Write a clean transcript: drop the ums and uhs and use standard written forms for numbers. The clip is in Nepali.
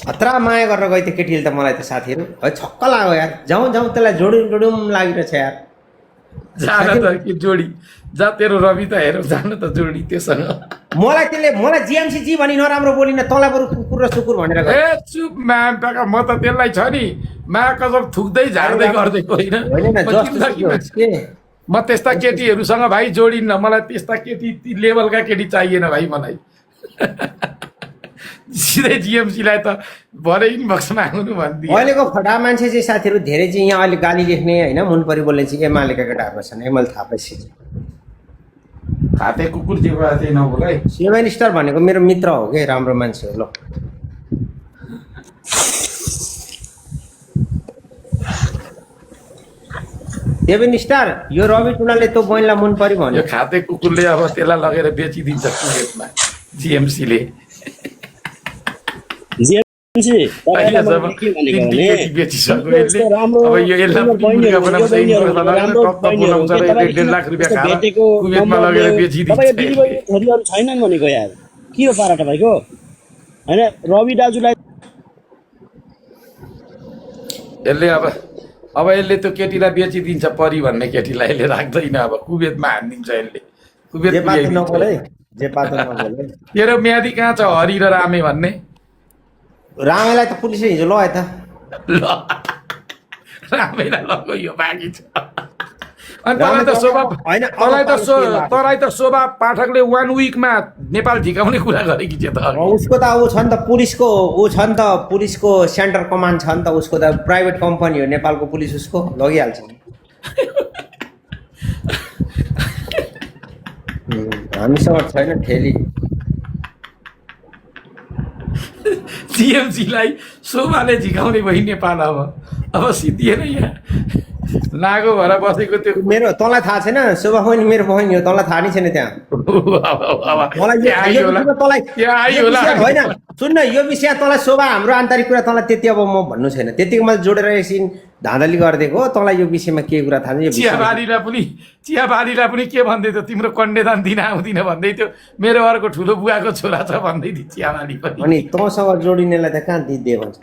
हत्रा माया गरेर गयो त्यो केटीले त मलाई त साथीहरू है छक्क लाग्यो यार जाउँ जाउँ त्यसलाई जोडौँ लागिरहेछ यार जान त कि जोडी जा तेरो रवि त हेर जान त जोडी त्योसँग मलाई जिएमसी जी भनी नराम्रो बोलिन तँलाई बरु कुकुर र सुकुर भनेर गयो। ए चुप म्याम टाका म त त्यसलाई छ नि मा कसम थुक्दै झार्दै गर्दै होइन म त्यस्ता केटीहरूसँग भाइ जोडिन्न मलाई त्यस्ता केटी लेभलका केटी चाहिएन भाइ मलाई सिधै जिएमसीलाई त भरे इनबक्समा आउनु भनिदिए अहिलेको फटा मान्छे चाहिँ साथीहरू धेरै चाहिँ यहाँ अहिले गाली लेख्ने होइन मुनपरी बोल्ने चाहिँ एमालेका केटाहरू छन् मैले थाहा पाइसकेँ। हाते कुकुर जे भयो त्यही नबोल है। 7 स्टार भनेको मेरो मित्र हो कि राम्रो मान्छे हो। ल 7 स्टार यो रवि टुनाले तँ बहिनीलाई मन परि भन्यो। यो खाते कुकुरले अब त्यसलाई लगेर बेचिदिन्छ कुवेतमा जिएमसीले। छैनन् भनेको यार के हो पारा तपाईँको होइन रवि दाजुलाई यसले अब यसले त्यो केटीलाई बेचिदिन्छ परि भन्ने केटीलाई यसले राख्दैन अब कुवेतमा हानिदिन्छ यसले कुवेत तेरो म्यादी कहाँ छ हरि र रामे भन्ने रामेलाई त पुलिसले हिजो लगायो त ल रामेलाई लगो यो बाँकी छ अनि तँलाई त शोभा पाठकले 1 विकमा नेपाल झिकाउने कुरा गरेकी छ त उसको त ऊ छ नि त पुलिसको सेन्टर कमान्ड छ नि त उसको त प्राइभेट कम्पनी हो नेपालको पुलिस उसको लगिहाल्छ हामीसँग छैन ठेली जिएमसीलाई शोभाले झिकाउने भयो नेपाल अब सिद्धिएन यहाँ नागो भएर बसेको त्यो मेरो तँलाई थाहा छैन शोभा बहिनी मेरो बहिनी हो तँलाई थाहा नै छैन त्यहाँ होइन सुन्न यो विषय तँलाई शोभा हाम्रो आन्तरिक कुरा तँलाई त्यति अब म भन्नु छैन त्यतिको मैले जोडेर एकछिन धाँधली गरिदिएको हो तँलाई यो विषयमा के कुरा थाहा छैन चियाबारीलाई पनि के भन्दै थियो तिम्रो कन्यादान दिन आउँदिन भन्दै थियो मेरो अर्को ठुलो बुवाको छोरा छ भन्दै थियो चियाबारी पनि अनि तँसँग जोडिनेलाई त कहाँ दिए भन्छ